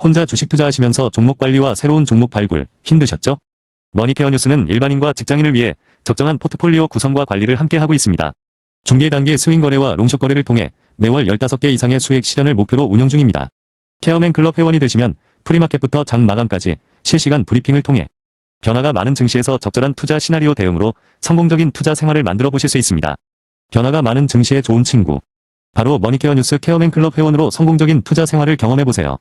혼자 주식 투자하시면서 종목 관리와 새로운 종목 발굴 힘드셨죠? 머니케어 뉴스는 일반인과 직장인을 위해 적정한 포트폴리오 구성과 관리를 함께 하고 있습니다. 중개 단계 스윙 거래와 롱숏 거래를 통해 매월 15개 이상의 수익 실현을 목표로 운영 중입니다. 케어맨 클럽 회원이 되시면 프리마켓부터 장 마감까지 실시간 브리핑을 통해 변화가 많은 증시에서 적절한 투자 시나리오 대응으로 성공적인 투자 생활을 만들어 보실 수 있습니다. 변화가 많은 증시의 좋은 친구. 바로 머니케어 뉴스 케어맨 클럽 회원으로 성공적인 투자 생활을 경험해 보세요.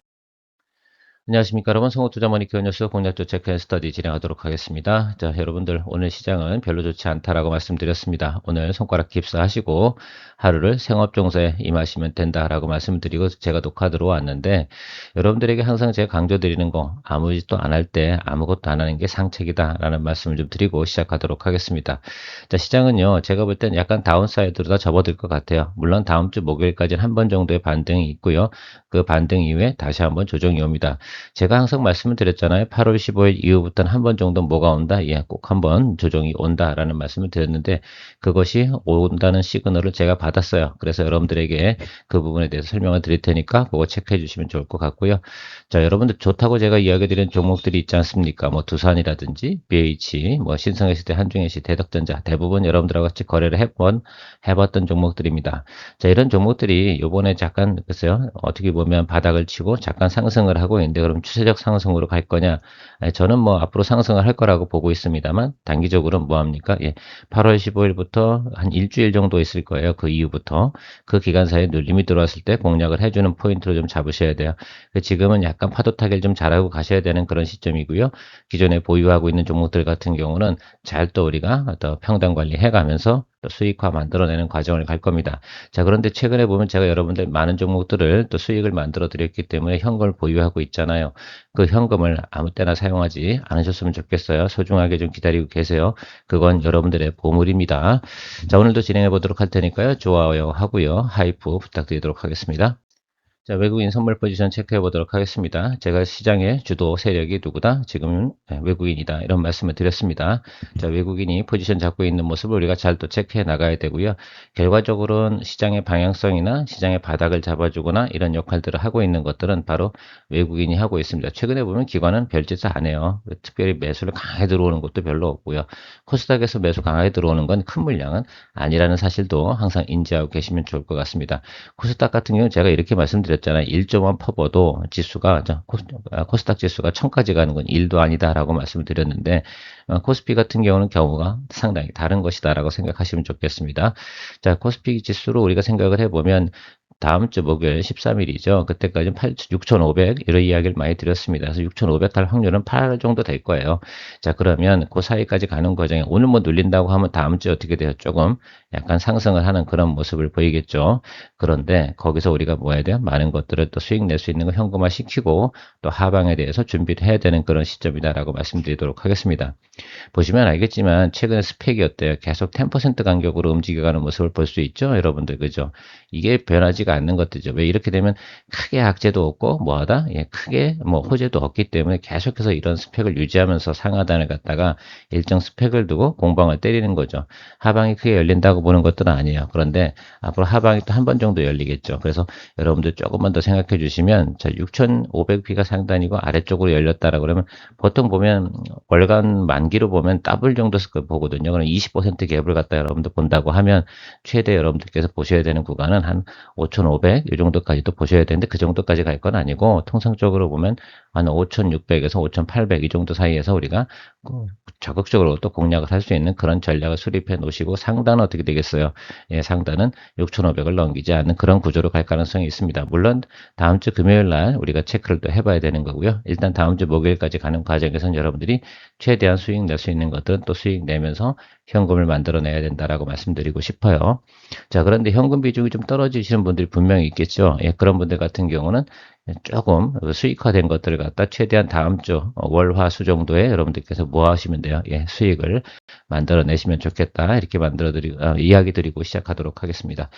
안녕하십니까 여러분, 성우투자 머니케어 뉴스 공략조 체크 앤 스터디 진행하도록 하겠습니다. 자, 여러분들 오늘 시장은 별로 좋지 않다라고 말씀드렸습니다. 오늘 손가락 깁스하시고 하루를 생업종사에 임하시면 된다라고 말씀드리고 제가 녹화 들어왔는데, 여러분들에게 항상 제가 강조드리는 거, 아무 짓도 안 할 때 아무것도 안 하는 게 상책이다 라는 말씀을 좀 드리고 시작하도록 하겠습니다. 자, 시장은요, 제가 볼 땐 약간 다운사이드로 다 접어들 것 같아요. 물론 다음 주 목요일까지는 한 번 정도의 반등이 있고요. 그 반등 이후에 다시 한번 조정이 옵니다. 제가 항상 말씀을 드렸잖아요. 8월 15일 이후부터는 한 번 정도 뭐가 온다? 예, 꼭 한 번 조정이 온다라는 말씀을 드렸는데, 그것이 온다는 시그널을 제가 받았어요. 그래서 여러분들에게 그 부분에 대해서 설명을 드릴 테니까 그거 체크해 주시면 좋을 것 같고요. 자, 여러분들 좋다고 제가 이야기 드린 종목들이 있지 않습니까? 뭐 두산이라든지 BH, 뭐 신성해시대, 한중해시, 대덕전자, 대부분 여러분들하고 같이 거래를 해봤던 종목들입니다. 자, 이런 종목들이 요번에 잠깐 글쎄요, 어떻게 보면 바닥을 치고 잠깐 상승을 하고 있는데, 그럼 추세적 상승으로 갈 거냐? 저는 뭐 앞으로 상승을 할 거라고 보고 있습니다만, 단기적으로 뭐 합니까? 예, 8월 15일부터 한 일주일 정도 있을 거예요. 그 이후부터 그 기간 사이에 눌림이 들어왔을 때 공략을 해주는 포인트로 좀 잡으셔야 돼요. 지금은 약간 파도 타기를 좀 잘하고 가셔야 되는 그런 시점이고요. 기존에 보유하고 있는 종목들 같은 경우는 잘 또 우리가 또 평단 관리해 가면서 또 수익화 만들어내는 과정을 갈 겁니다. 자, 그런데 최근에 보면 제가 여러분들 많은 종목들을 또 수익을 만들어 드렸기 때문에 현금을 보유하고 있잖아요. 그 현금을 아무 때나 사용하지 않으셨으면 좋겠어요. 소중하게 좀 기다리고 계세요. 그건 여러분들의 보물입니다. 자, 오늘도 진행해 보도록 할 테니까요. 좋아요 하고요. 하이프 부탁드리도록 하겠습니다. 자, 외국인 선물 포지션 체크해 보도록 하겠습니다. 제가 시장의 주도 세력이 누구다? 지금 외국인이다. 이런 말씀을 드렸습니다. 자, 외국인이 포지션 잡고 있는 모습을 우리가 잘 또 체크해 나가야 되고요. 결과적으로는 시장의 방향성이나 시장의 바닥을 잡아주거나 이런 역할들을 하고 있는 것들은 바로 외국인이 하고 있습니다. 최근에 보면 기관은 별짓을 안 해요. 특별히 매수를 강하게 들어오는 것도 별로 없고요. 코스닥에서 매수 강하게 들어오는 건 큰 물량은 아니라는 사실도 항상 인지하고 계시면 좋을 것 같습니다. 코스닥 같은 경우는 제가 이렇게 말씀드렸잖아요. 1.1 퍼버도 지수가, 코스닥 지수가 1000까지 가는 건 1도 아니다라고 말씀을 드렸는데, 코스피 같은 경우는 경우가 상당히 다른 것이다라고 생각하시면 좋겠습니다. 자, 코스피 지수로 우리가 생각을 해보면 다음 주 목요일 13일이죠. 그때까지는 6,500 이런 이야기를 많이 드렸습니다. 그래서 6,500 갈 확률은 8 정도 될 거예요. 자, 그러면 그 사이까지 가는 과정에 오늘 뭐 눌린다고 하면 다음 주에 어떻게 돼요? 조금 약간 상승을 하는 그런 모습을 보이겠죠. 그런데 거기서 우리가 뭐 해야 돼요? 많은 것들을 또 수익 낼 수 있는 거 현금화 시키고 또 하방에 대해서 준비를 해야 되는 그런 시점이다라고 말씀드리도록 하겠습니다. 보시면 알겠지만 최근에 스펙이 어때요? 계속 10% 간격으로 움직여가는 모습을 볼 수 있죠, 여러분들. 그죠? 이게 변하지가 않는 것들이죠. 왜 이렇게 되면 크게 악재도 없고 뭐하다? 예, 크게 뭐 호재도 없기 때문에 계속해서 이런 스펙을 유지하면서 상하단을 갖다가 일정 스펙을 두고 공방을 때리는 거죠. 하방이 크게 열린다고 보는 것들은 아니에요. 그런데 앞으로 하방이 또 한 번 정도 열리겠죠. 그래서 여러분들 조금만 더 생각해 주시면, 자, 6,500B가 상단이고 아래쪽으로 열렸다라고 그러면 보통 보면 월간 만기로 보면 더블 정도 보거든요. 그럼 20% 갭을 갖다 여러분들 본다고 하면 최대 여러분들께서 보셔야 되는 구간은 한 5,500 이 정도까지도 보셔야 되는데, 그 정도까지 갈 건 아니고 통상적으로 보면 한 5,600에서 5,800 이 정도 사이에서 우리가 적극적으로 또 공략을 할 수 있는 그런 전략을 수립해 놓으시고, 상단은 어떻게 되겠어요? 예, 상단은 6,500을 넘기지 않는 그런 구조로 갈 가능성이 있습니다. 물론 다음 주 금요일 날 우리가 체크를 또 해봐야 되는 거고요. 일단 다음 주 목요일까지 가는 과정에서는 여러분들이 최대한 수익 낼 수 있는 것들은 또 수익 내면서 현금을 만들어내야 된다라고 말씀드리고 싶어요. 자, 그런데 현금 비중이 좀 떨어지시는 분들이 분명히 있겠죠. 예, 그런 분들 같은 경우는 조금 수익화된 것들을 갖다 최대한 다음 주 월화수 정도에 여러분들께서 뭐 하시면 돼요? 예, 수익을 만들어내시면 좋겠다. 이렇게 이야기 드리고 시작하도록 하겠습니다.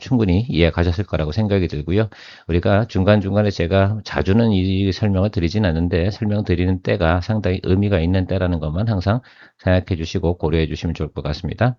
충분히 이해 가셨을 거라고 생각이 들고요. 우리가 중간중간에 제가 자주는 이 설명을 드리진 않는데, 설명드리는 때가 상당히 의미가 있는 때라는 것만 항상 생각해 주시고 고려해 주시면 좋을 것 같습니다.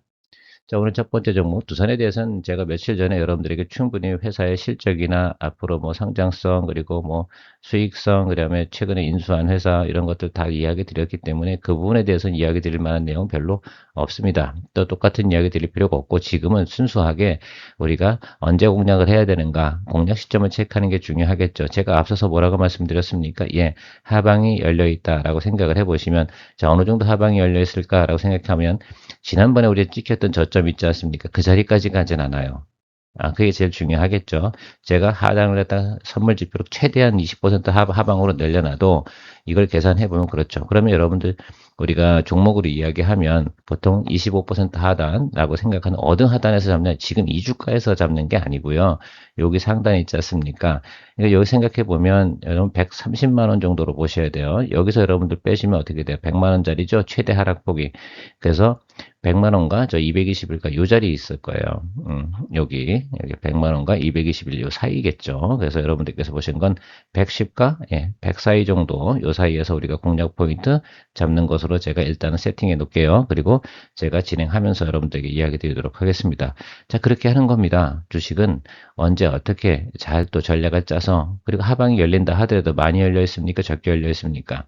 자, 오늘 첫 번째 종목 두산에 대해서는 제가 며칠 전에 여러분들에게 충분히 회사의 실적이나 앞으로 뭐 상장성 그리고 뭐 수익성 그다음에 최근에 인수한 회사 이런 것들 다 이야기 드렸기 때문에 그 부분에 대해서는 이야기 드릴 만한 내용 별로 없습니다. 또 똑같은 이야기 드릴 필요가 없고 지금은 순수하게 우리가 언제 공략을 해야 되는가 공략 시점을 체크하는 게 중요하겠죠. 제가 앞서서 뭐라고 말씀드렸습니까? 예, 하방이 열려 있다라고 생각을 해보시면 자, 어느 정도 하방이 열려 있을까라고 생각하면 지난번에 우리 찍혔던 저점 있지 않습니까? 그 자리까지 가진 않아요. 그게 제일 중요하겠죠. 제가 하단을 했다 선물 지표로 최대한 20% 하방으로 늘려놔도 이걸 계산해 보면 그렇죠. 그러면 여러분들 우리가 종목으로 이야기하면 보통 25% 하단이라고 생각하는 어느 하단에서 잡냐? 지금 이 주가에서 잡는 게 아니고요. 여기 상단에 있지 않습니까? 그러니까 여기 생각해 보면 여러분 130만 원 정도로 보셔야 돼요. 여기서 여러분들 빼시면 어떻게 돼요? 100만 원짜리죠. 최대 하락폭이. 그래서 100만 원과 저 221가 요 자리에 있을 거예요. 여기 100만 원과 221 요 사이겠죠. 그래서 여러분들께서 보신 건 110과 100 사이 정도 요 사이에서 우리가 공략 포인트 잡는 것으로 제가 일단은 세팅해 놓을게요. 그리고 제가 진행하면서 여러분들에게 이야기 드리도록 하겠습니다. 자, 그렇게 하는 겁니다. 주식은 언제 어떻게 잘 또 전략을 짜서 그리고 하방이 열린다 하더라도 많이 열려 있습니까? 적게 열려 있습니까?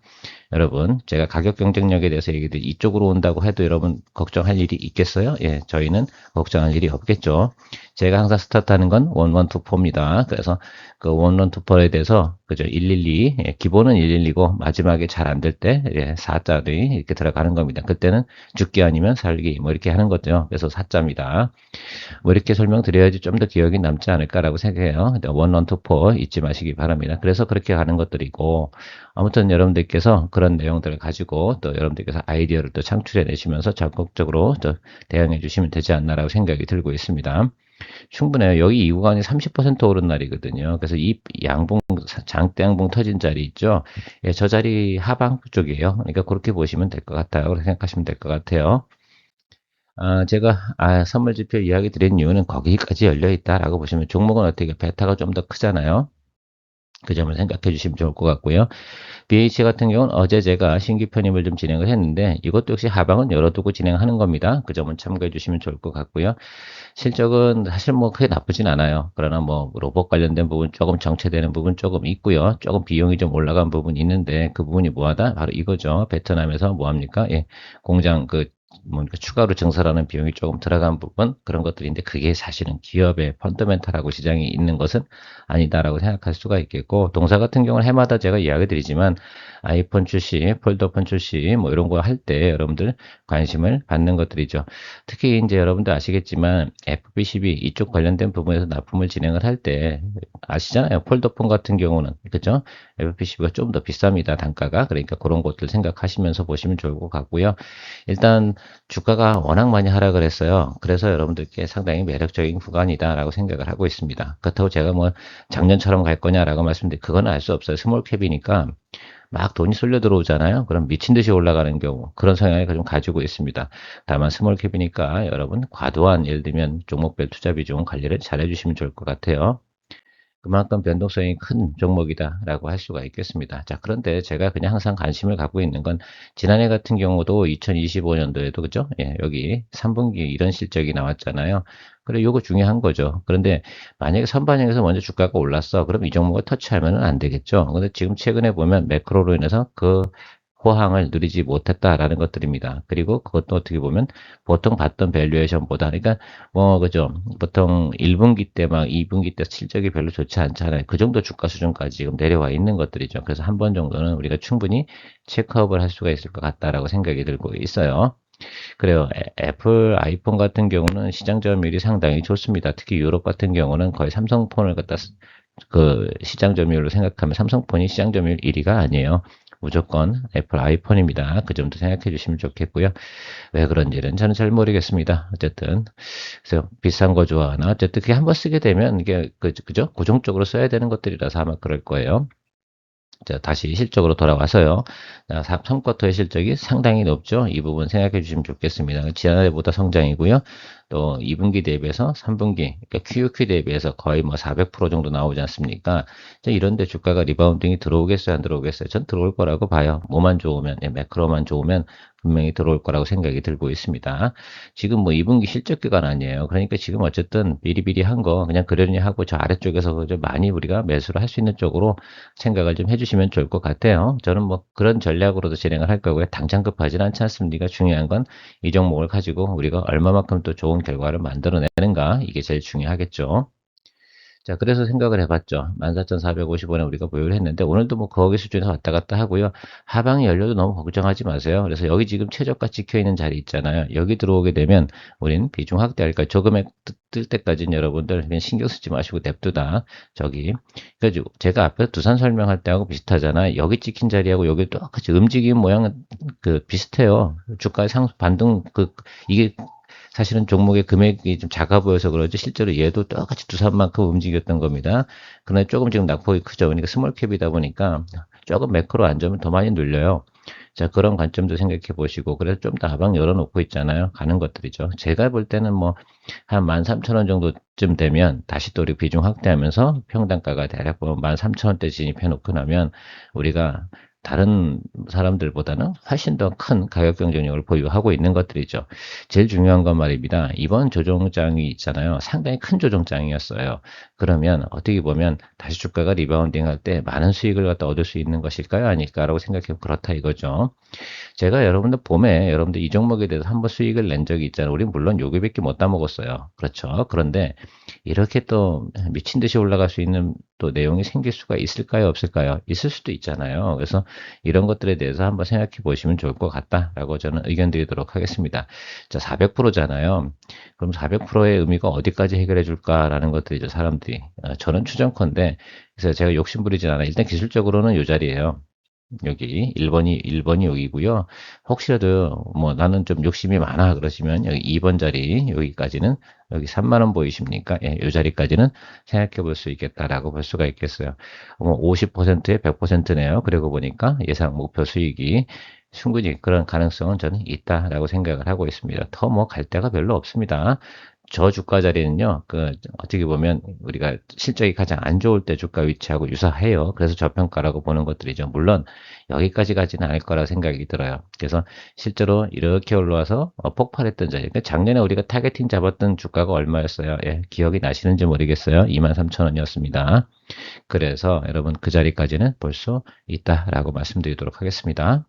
여러분, 제가 가격 경쟁력에 대해서 얘기들 이쪽으로 온다고 해도 여러분 걱정할 일이 있겠어요? 예, 저희는 걱정할 일이 없겠죠. 제가 항상 스타트하는 건 원원투포입니다. 그래서 그 원원투포에 대해서 그죠 112 기본은 112고 마지막에 잘 안 될 때 4자들이 이렇게 들어가는 겁니다. 그때는 죽기 아니면 살기 뭐 이렇게 하는 거죠. 그래서 4자입니다. 뭐 이렇게 설명드려야지 좀 더 기억이 남지 않을까라고 생각해요. 원원투포 잊지 마시기 바랍니다. 그래서 그렇게 가는 것들이고 아무튼 여러분들께서 그런 내용들을 가지고 또 여러분들께서 아이디어를 또 창출해 내시면서 적극적으로 또 대응해 주시면 되지 않나라고 생각이 들고 있습니다. 충분해요. 여기 이 구간이 30% 오른 날이거든요. 그래서 이 양봉, 장대 양봉 터진 자리 있죠. 예, 저 자리 하방 쪽이에요. 그러니까 그렇게 보시면 될 것 같아요. 그렇게 생각하시면 될 것 같아요. 제가 선물 지표 이야기 드린 이유는 거기까지 열려 있다라고 보시면 종목은 어떻게 베타가 좀 더 크잖아요. 그 점을 생각해 주시면 좋을 것 같고요. BH 같은 경우는 어제 제가 신규 편입을 좀 진행을 했는데 이것도 역시 하방은 열어두고 진행하는 겁니다. 그 점은 참고해 주시면 좋을 것 같고요. 실적은 사실 뭐 크게 나쁘진 않아요. 그러나 뭐 로봇 관련된 부분 조금 정체되는 부분 조금 있고요. 조금 비용이 좀 올라간 부분이 있는데 그 부분이 뭐하다? 바로 이거죠. 베트남에서 뭐합니까? 예, 공장 뭔가 추가로 증설하는 비용이 조금 들어간 부분 그런 것들인데 그게 사실은 기업의 펀더멘탈하고 시장이 있는 것은 아니다라고 생각할 수가 있겠고 동사 같은 경우는 해마다 제가 이야기 드리지만 아이폰 출시, 폴더폰 출시 뭐 이런 거 할 때 여러분들 관심을 받는 것들이죠. 특히 이제 여러분들 아시겠지만 FB12 이쪽 관련된 부분에서 납품을 진행을 할 때 아시잖아요. 폴더폰 같은 경우는 그죠? FB12가 좀 더 비쌉니다. 단가가. 그러니까 그런 것들 생각하시면서 보시면 좋을 것 같고요. 일단 주가가 워낙 많이 하락을 했어요. 그래서 여러분들께 상당히 매력적인 구간이다라고 생각을 하고 있습니다. 그렇다고 제가 뭐 작년처럼 갈 거냐라고 말씀드린 그건 알 수 없어요. 스몰캡이니까 막 돈이 쏠려 들어오잖아요. 그럼 미친 듯이 올라가는 경우 그런 성향을 좀 가지고 있습니다. 다만 스몰캡이니까 여러분 과도한 예를 들면 종목별 투자 비중 관리를 잘 해주시면 좋을 것 같아요. 그만큼 변동성이 큰 종목이다라고 할 수가 있겠습니다. 자, 그런데 제가 그냥 항상 관심을 갖고 있는 건 지난해 같은 경우도 2025년도에도 그죠? 예, 여기 3분기 이런 실적이 나왔잖아요. 그래, 요거 중요한 거죠. 그런데 만약에 선반영에서 먼저 주가가 올랐어. 그럼 이 종목을 터치하면 안 되겠죠. 근데 지금 최근에 보면 매크로로 인해서 그 호황을 누리지 못했다라는 것들입니다. 그리고 그것도 어떻게 보면 보통 봤던 밸류에이션보다 그러니까 뭐 그죠 보통 1분기 때 막 2분기 때 실적이 별로 좋지 않잖아요. 그 정도 주가 수준까지 지금 내려와 있는 것들이죠. 그래서 한 번 정도는 우리가 충분히 체크업을 할 수가 있을 것 같다라고 생각이 들고 있어요. 그래요. 애플 아이폰 같은 경우는 시장 점유율이 상당히 좋습니다. 특히 유럽 같은 경우는 거의 삼성폰을 갖다 그 시장 점유율로 생각하면 삼성폰이 시장 점유율 1위가 아니에요. 무조건 애플 아이폰입니다. 그 점도 생각해 주시면 좋겠고요. 왜 그런지는 저는 잘 모르겠습니다. 어쨌든 그래서 비싼 거 좋아하나 어쨌든 그게 한번 쓰게 되면 이게 그죠? 고정적으로 써야 되는 것들이라서 아마 그럴 거예요. 자, 다시 실적으로 돌아와서요. 3쿼터의 실적이 상당히 높죠. 이 부분 생각해 주시면 좋겠습니다. 지난해보다 성장이고요. 또 2분기 대비해서 3분기, 그러니까 QOQ 대비해서 거의 뭐 400% 정도 나오지 않습니까? 이런데 주가가 리바운딩이 들어오겠어요, 안 들어오겠어요? 전 들어올 거라고 봐요. 뭐만 좋으면, 매크로만 좋으면 분명히 들어올 거라고 생각이 들고 있습니다. 지금 뭐 2분기 실적 기간 아니에요. 그러니까 지금 어쨌든 비리비리한 거 그냥 그러려니 하고 저 아래쪽에서 좀 많이 우리가 매수를 할 수 있는 쪽으로 생각을 좀 해주시면 좋을 것 같아요. 저는 뭐 그런 전략으로도 진행을 할 거고요. 당장 급하진 않지 않습니까? 중요한 건 이 종목을 가지고 우리가 얼마만큼 또 좋은 결과를 만들어내는가, 이게 제일 중요하겠죠. 자, 그래서 생각을 해봤죠. 14,450원에 우리가 보유를 했는데, 오늘도 뭐 거기 수준에서 왔다 갔다 하고요. 하방이 열려도 너무 걱정하지 마세요. 그래서 여기 지금 최저가 찍혀 있는 자리 있잖아요. 여기 들어오게 되면 우린 비중 확대할까요? 저 금액 뜰 때까지는 여러분들 그냥 신경 쓰지 마시고 냅두다. 저기. 그래가지고 제가 앞에서 두산 설명할 때하고 비슷하잖아요. 여기 찍힌 자리하고 여기 똑같이 움직이는 모양은 비슷해요. 주가의 상승 반등, 이게 사실은 종목의 금액이 좀 작아 보여서 그러지 실제로 얘도 똑같이 두산만큼 움직였던 겁니다. 그러나 조금 지금 낙폭이 크죠. 그러니까 스몰캡이다 보니까 조금 매크로 안 좋으면 더 많이 눌려요. 자, 그런 관점도 생각해 보시고, 그래서 좀 더 하방 열어놓고 있잖아요. 가는 것들이죠. 제가 볼 때는 뭐, 한 13,000원 정도쯤 되면 다시 또 우리 비중 확대하면서 평단가가 대략 보면 13,000원대 진입해 놓고 나면 우리가 다른 사람들보다는 훨씬 더 큰 가격 경쟁력을 보유하고 있는 것들이죠. 제일 중요한 건 말입니다. 이번 조정장이 있잖아요. 상당히 큰 조정장이었어요. 그러면 어떻게 보면 다시 주가가 리바운딩 할 때 많은 수익을 갖다 얻을 수 있는 것일까요? 아닐까라고 생각해보면 그렇다 이거죠. 제가 여러분들 봄에 여러분들 이 종목에 대해서 한번 수익을 낸 적이 있잖아요. 우리 물론 요기밖에 못 따먹었어요. 그렇죠. 그런데 이렇게 또 미친 듯이 올라갈 수 있는 또 내용이 생길 수가 있을까요? 없을까요? 있을 수도 있잖아요. 그래서 이런 것들에 대해서 한번 생각해 보시면 좋을 것 같다라고 저는 의견 드리도록 하겠습니다. 자, 400%잖아요. 그럼 400%의 의미가 어디까지 해결해 줄까라는 것들이죠. 사람들이. 저는 추정컨대, 그래서 제가 욕심부리진 않아요. 일단 기술적으로는 이 자리예요. 여기 1번이 여기고요. 혹시라도 뭐 나는 좀 욕심이 많아 그러시면 여기 2번 자리 여기까지는, 여기 3만 원 보이십니까? 예, 이 자리까지는 생각해 볼 수 있겠다라고 볼 수가 있겠어요. 뭐 50%에 100%네요. 그러고 보니까 예상 목표 수익이 충분히 그런 가능성은 저는 있다라고 생각을 하고 있습니다. 더 뭐 갈 데가 별로 없습니다. 저 주가 자리는요, 어떻게 보면 우리가 실적이 가장 안 좋을 때 주가 위치하고 유사해요. 그래서 저평가라고 보는 것들이죠. 물론 여기까지 가지는 않을 거라 생각이 들어요. 그래서 실제로 이렇게 올라와서 폭발했던 자리. 그러니까 작년에 우리가 타겟팅 잡았던 주가가 얼마였어요? 예, 기억이 나시는지 모르겠어요. 23,000원이었습니다. 그래서 여러분 그 자리까지는 볼 수 있다라고 말씀드리도록 하겠습니다.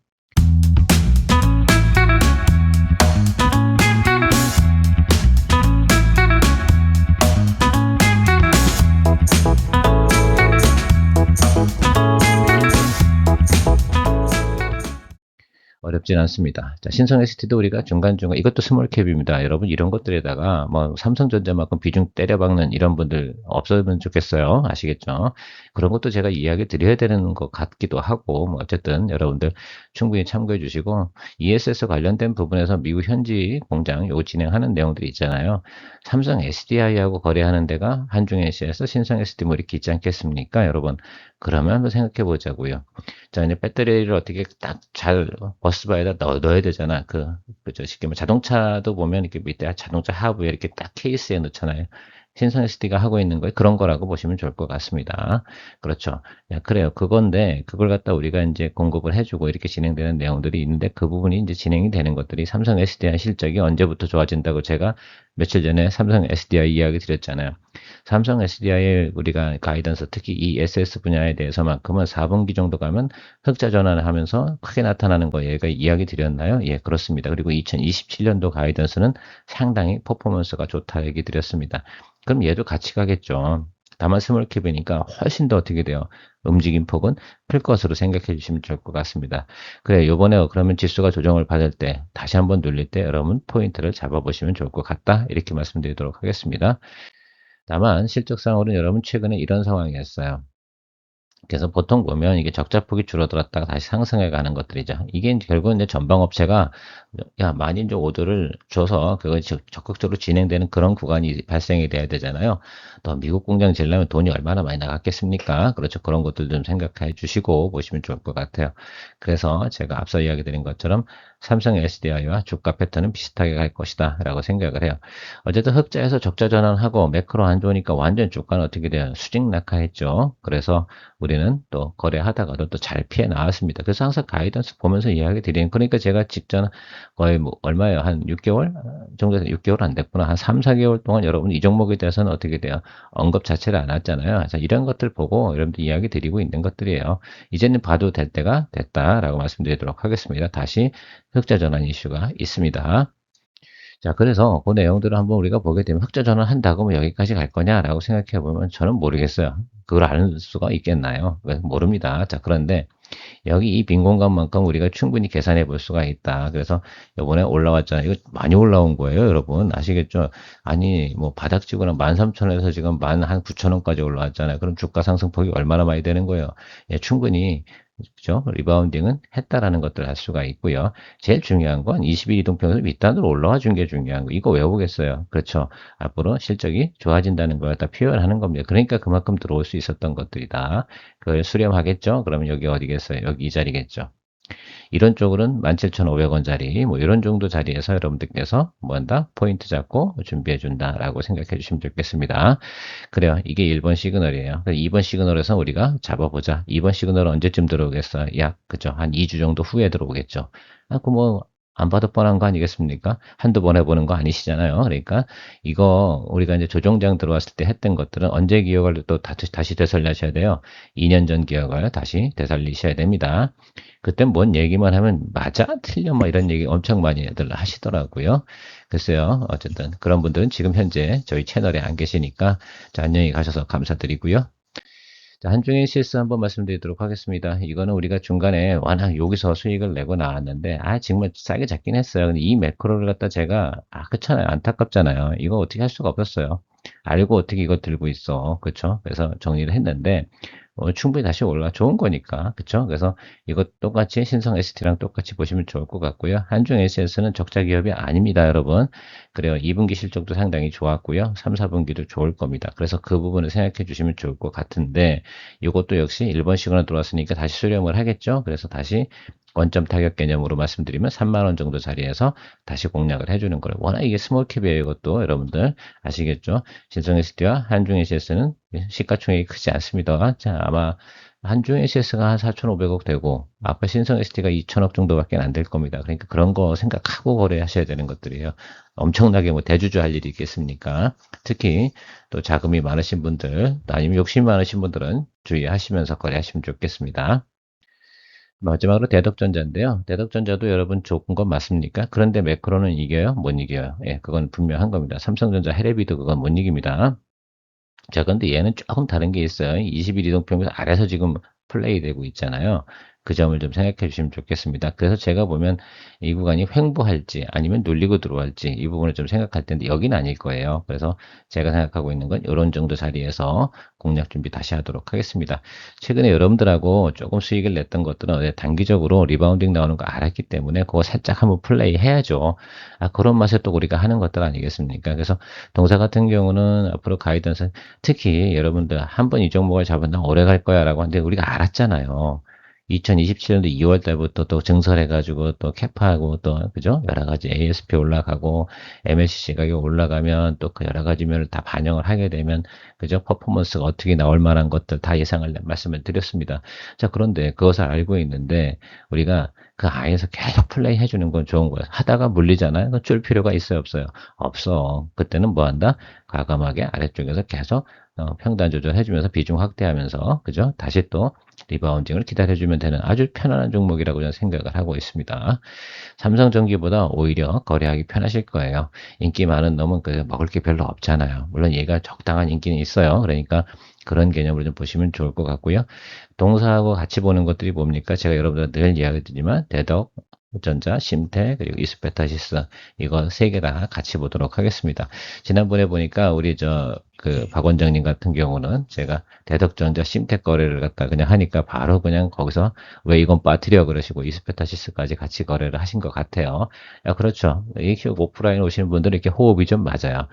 어렵진 않습니다. 자, 신성 ST도 우리가 중간중간, 이것도 스몰캡입니다. 여러분, 이런 것들에다가 뭐 삼성전자만큼 비중 때려박는 이런 분들 없으면 좋겠어요. 아시겠죠? 그런 것도 제가 이야기 드려야 되는 것 같기도 하고, 뭐 어쨌든 여러분들 충분히 참고해 주시고, ESS 관련된 부분에서 미국 현지 공장 요 진행하는 내용들이 있잖아요. 삼성 SDI하고 거래하는 데가 한중에시아에서 신성 SD 뭐 이렇게 있지 않겠습니까? 여러분, 그러면 한번 생각해 보자고요. 자, 이제 배터리를 어떻게 딱 잘 버스바에다 넣어야 되잖아. 그죠. 쉽게 말 자동차도 보면 이렇게 밑에 자동차 하부에 이렇게 딱 케이스에 넣잖아요. 신성 SD가 하고 있는 거에 그런 거라고 보시면 좋을 것 같습니다. 그렇죠. 야, 그래요. 그건데, 그걸 갖다 우리가 이제 공급을 해주고 이렇게 진행되는 내용들이 있는데, 그 부분이 이제 진행이 되는 것들이 삼성 SDI 실적이 언제부터 좋아진다고 제가 며칠 전에 삼성 SDI 이야기 드렸잖아요. 삼성 SDI의 우리가 가이던스, 특히 이 SS 분야에 대해서만큼은 4분기 정도 가면 흑자 전환을 하면서 크게 나타나는 거 얘가 이야기 드렸나요? 예, 그렇습니다. 그리고 2027년도 가이던스는 상당히 퍼포먼스가 좋다 얘기 드렸습니다. 그럼 얘도 같이 가겠죠. 다만 스몰캡이니까 훨씬 더 어떻게 돼요? 움직임 폭은 클 것으로 생각해 주시면 좋을 것 같습니다. 그래, 요번에 그러면 지수가 조정을 받을 때, 다시 한번 눌릴 때 여러분 포인트를 잡아보시면 좋을 것 같다. 이렇게 말씀드리도록 하겠습니다. 다만 실적상으로는 여러분 최근에 이런 상황이었어요. 그래서 보통 보면 이게 적자폭이 줄어들었다가 다시 상승해 가는 것들이죠. 이게 이제 결국은 이제 전방업체가 야, 많이 이제 오더를 줘서 그거 적극적으로 진행되는 그런 구간이 발생이 돼야 되잖아요. 또 미국 공장 지으려면 돈이 얼마나 많이 나갔겠습니까? 그렇죠. 그런 것들 좀 생각해 주시고 보시면 좋을 것 같아요. 그래서 제가 앞서 이야기 드린 것처럼 삼성 SDI와 주가 패턴은 비슷하게 갈 것이다 라고 생각을 해요. 어쨌든 흑자에서 적자 전환하고 매크로 안 좋으니까 완전 주가는 어떻게 돼요? 수직 낙하했죠. 그래서 우리는 또 거래하다가도 또 잘 피해 나왔습니다. 그래서 항상 가이던스 보면서 이야기 드리는, 그러니까 제가 직전 거의 뭐 얼마예요? 한 6개월 정도, 6개월 안 됐구나. 한 3, 4개월 동안 여러분 이 종목에 대해서는 어떻게 돼요? 언급 자체를 안 했잖아요. 자, 이런 것들 보고 여러분들 이야기 드리고 있는 것들이에요. 이제는 봐도 될 때가 됐다라고 말씀드리도록 하겠습니다. 다시 흑자 전환 이슈가 있습니다. 자, 그래서 그 내용들을 한번 우리가 보게 되면 흑자 전환한다고 뭐 여기까지 갈 거냐라고 생각해 보면 저는 모르겠어요. 그걸 알 수가 있겠나요? 모릅니다. 자, 그런데 여기 이 빈 공간만큼 우리가 충분히 계산해 볼 수가 있다. 그래서 이번에 올라왔잖아요. 이거 많이 올라온 거예요, 여러분. 아시겠죠? 아니, 뭐 바닥지구나 13,000원에서 지금 19,000원까지 올라왔잖아요. 그럼 주가 상승폭이 얼마나 많이 되는 거예요? 예, 충분히 그죠? 리바운딩은 했다라는 것들을 알 수가 있고요. 제일 중요한 건 20일 이동평균 밑단으로 올라와 준 게 중요한 거. 이거 외우겠어요. 그렇죠? 앞으로 실적이 좋아진다는 걸 다 표현하는 겁니다. 그러니까 그만큼 들어올 수 있었던 것들이다. 그걸 수렴하겠죠? 그러면 여기 어디겠어요? 여기 이 자리겠죠. 이런 쪽으로는 17,500원짜리 뭐 이런 정도 자리에서 여러분들께서 뭐 한다? 포인트 잡고 준비해 준다라고 생각해 주시면 좋겠습니다. 그래요. 이게 1번 시그널이에요. 2번 시그널에서 우리가 잡아보자. 2번 시그널은 언제쯤 들어오겠어요? 약, 그죠? 한 2주 정도 후에 들어오겠죠. 아, 그 뭐, 안 봐도 뻔한 거 아니겠습니까? 한두 번 해보는 거 아니시잖아요. 그러니까 이거 우리가 이제 조정장 들어왔을 때 했던 것들은 언제 기억을 또 다시 되살리셔야 돼요. 2년 전 기억을 다시 되살리셔야 됩니다. 그때 뭔 얘기만 하면 맞아? 틀려? 뭐 이런 얘기 엄청 많이들 하시더라고요. 글쎄요. 어쨌든 그런 분들은 지금 현재 저희 채널에 안 계시니까 자, 안녕히 가셔서 감사드리고요. 자, 한중의 CS 한번 말씀드리도록 하겠습니다. 이거는 우리가 중간에 워낙 여기서 수익을 내고 나왔는데, 정말 싸게 잡긴 했어요. 근데 이 매크로를 갖다 제가, 그렇잖아요. 안타깝잖아요. 이거 어떻게 할 수가 없었어요. 알고 어떻게 이거 들고 있어. 그쵸? 그래서 정리를 했는데, 충분히 다시 올라 좋은 거니까. 그쵸? 그래서 이것 똑같이 신성 ST랑 똑같이 보시면 좋을 것 같고요. 한중 SS는 적자 기업이 아닙니다, 여러분. 그래요. 2분기 실적도 상당히 좋았고요. 3, 4분기도 좋을 겁니다. 그래서 그 부분을 생각해 주시면 좋을 것 같은데 이것도 역시 1번 시그널 들어왔으니까 다시 수렴을 하겠죠. 그래서 다시 원점 타격 개념으로 말씀드리면 3만 원 정도 자리에서 다시 공략을 해주는 거예요. 워낙 이게 스몰캡이에요. 이것도 여러분들 아시겠죠? 신성 SD와 한중 SS는 시가총액이 크지 않습니다. 자, 아마 한중 SS가 한 4,500억 되고 아까 신성 SD가 2,000억 정도밖에 안 될 겁니다. 그러니까 그런 거 생각하고 거래하셔야 되는 것들이에요. 엄청나게 뭐 대주주 할 일이 있겠습니까? 특히 또 자금이 많으신 분들, 아니면 욕심이 많으신 분들은 주의하시면서 거래하시면 좋겠습니다. 마지막으로 대덕전자인데요. 대덕전자도 여러분 좋은 건 맞습니까? 그런데 매크로는 이겨요? 못 이겨요? 예, 그건 분명한 겁니다. 삼성전자, 헤레비도 그건 못 이깁니다. 자, 근데 얘는 조금 다른 게 있어요. 20일 이동평균 아래서 지금 플레이 되고 있잖아요. 그 점을 좀 생각해 주시면 좋겠습니다. 그래서 제가 보면 이 구간이 횡보할지 아니면 눌리고 들어갈지 이 부분을 좀 생각할 텐데 여기는 아닐 거예요. 그래서 제가 생각하고 있는 건 이런 정도 자리에서 공략 준비 다시 하도록 하겠습니다. 최근에 여러분들하고 조금 수익을 냈던 것들은 단기적으로 리바운딩 나오는 거 알았기 때문에 그거 살짝 한번 플레이 해야죠. 그런 맛에 또 우리가 하는 것들 아니겠습니까? 그래서 동사 같은 경우는 앞으로 가이던스 특히 여러분들 한 번 이 종목을 잡으면 오래 갈 거야 라고 하는데 우리가 알았잖아요. 2027년도 2월 달부터 또 증설해가지고 또 캐파하고 또 그죠? 여러 가지 ASP 올라가고 MLCC 가격 올라가면 또 그 여러 가지 면을 다 반영을 하게 되면 그죠? 퍼포먼스가 어떻게 나올 만한 것들 다 예상을 말씀을 드렸습니다. 자, 그런데 그것을 알고 있는데 우리가 그 안에서 계속 플레이 해주는 건 좋은 거예요. 하다가 물리잖아요. 줄 필요가 있어요, 없어요? 없어. 그때는 뭐 한다? 과감하게 아래쪽에서 계속 평단 조절해주면서 비중 확대하면서 그죠? 다시 또 리바운딩을 기다려주면 되는 아주 편안한 종목이라고 저는 생각을 하고 있습니다. 삼성전기보다 오히려 거래하기 편하실 거예요. 인기 많은 놈은 먹을 게 별로 없잖아요. 물론 얘가 적당한 인기는 있어요. 그러니까 그런 개념으로 좀 보시면 좋을 것 같고요. 동사하고 같이 보는 것들이 뭡니까? 제가 여러분들 늘 이야기드리지만 대덕, 전자, 심태, 그리고 이스페타시스 이거 세 개 다 같이 보도록 하겠습니다. 지난번에 보니까 우리 박 원장님 같은 경우는 제가 대덕전자 심텍 거래를 갖다 그냥 하니까 바로 그냥 거기서 왜 이건 빠뜨려 그러시고 이스페타시스까지 같이 거래를 하신 것 같아요. 야, 그렇죠. 이 오프라인 오시는 분들은 이렇게 호흡이 좀 맞아요.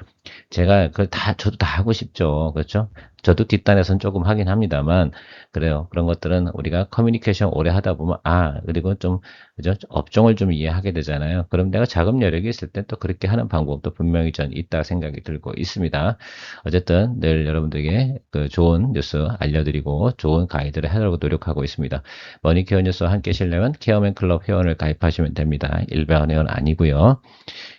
제가 저도 다 하고 싶죠. 그렇죠? 저도 뒷단에선 조금 하긴 합니다만, 그래요. 그런 것들은 우리가 커뮤니케이션 오래 하다 보면, 그리고 좀, 그죠? 업종을 좀 이해하게 되잖아요. 그럼 내가 자금 여력이 있을 때 또 그렇게 하는 방법도 분명히 전 있다 생각이 들고 있습니다. 어쨌든 늘 여러분들에게 그 좋은 뉴스 알려드리고 좋은 가이드를 하려고 노력하고 있습니다. 머니케어 뉴스와 함께 하시려면 케어맨 클럽 회원을 가입하시면 됩니다. 일반 회원 아니고요.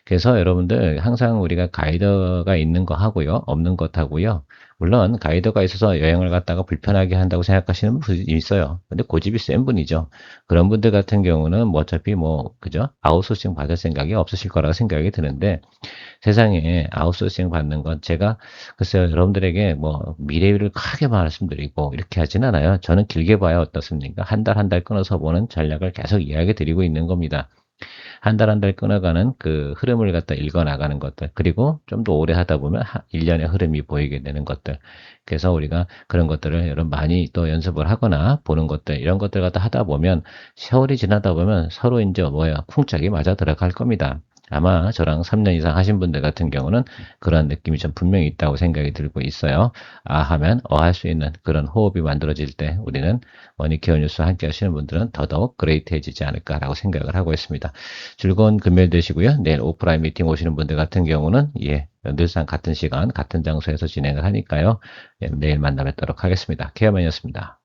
그래서 여러분들 항상 우리가 가이드가 있는 거 하고요. 없는 것 하고요. 물론 가이드가 있어서 여행을 갔다가 불편하게 한다고 생각하시는 분이 있어요. 근데 고집이 센 분이죠. 그런 분들 같은 경우는 뭐 어차피 그죠? 아웃소싱 받을 생각이 없으실 거라고 생각이 드는데 세상에 아웃소싱 받는 건 제가 글쎄요 여러분들에게 뭐 미래를 크게 말씀드리고 이렇게 하진 않아요. 저는 길게 봐야 어떻습니까? 한 달 한 달 끊어서 보는 전략을 계속 이야기 드리고 있는 겁니다. 한 달 한 달 끊어가는 그 흐름을 갖다 읽어 나가는 것들 그리고 좀 더 오래 하다 보면 1년의 흐름이 보이게 되는 것들 그래서 우리가 그런 것들을 여러분 많이 또 연습을 하거나 보는 것들 이런 것들 갖다 하다 보면 세월이 지나다 보면 서로 이제 쿵짝이 맞아 들어갈 겁니다. 아마 저랑 3년 이상 하신 분들 같은 경우는 그런 느낌이 좀 분명히 있다고 생각이 들고 있어요. 하면 할 수 있는 그런 호흡이 만들어질 때 우리는 머니케어 뉴스와 함께 하시는 분들은 더더욱 그레이트해지지 않을까라고 생각을 하고 있습니다. 즐거운 금요일 되시고요. 내일 오프라인 미팅 오시는 분들 같은 경우는 늘상 같은 시간, 같은 장소에서 진행을 하니까요. 내일 만나 뵙도록 하겠습니다. 케어맨이었습니다.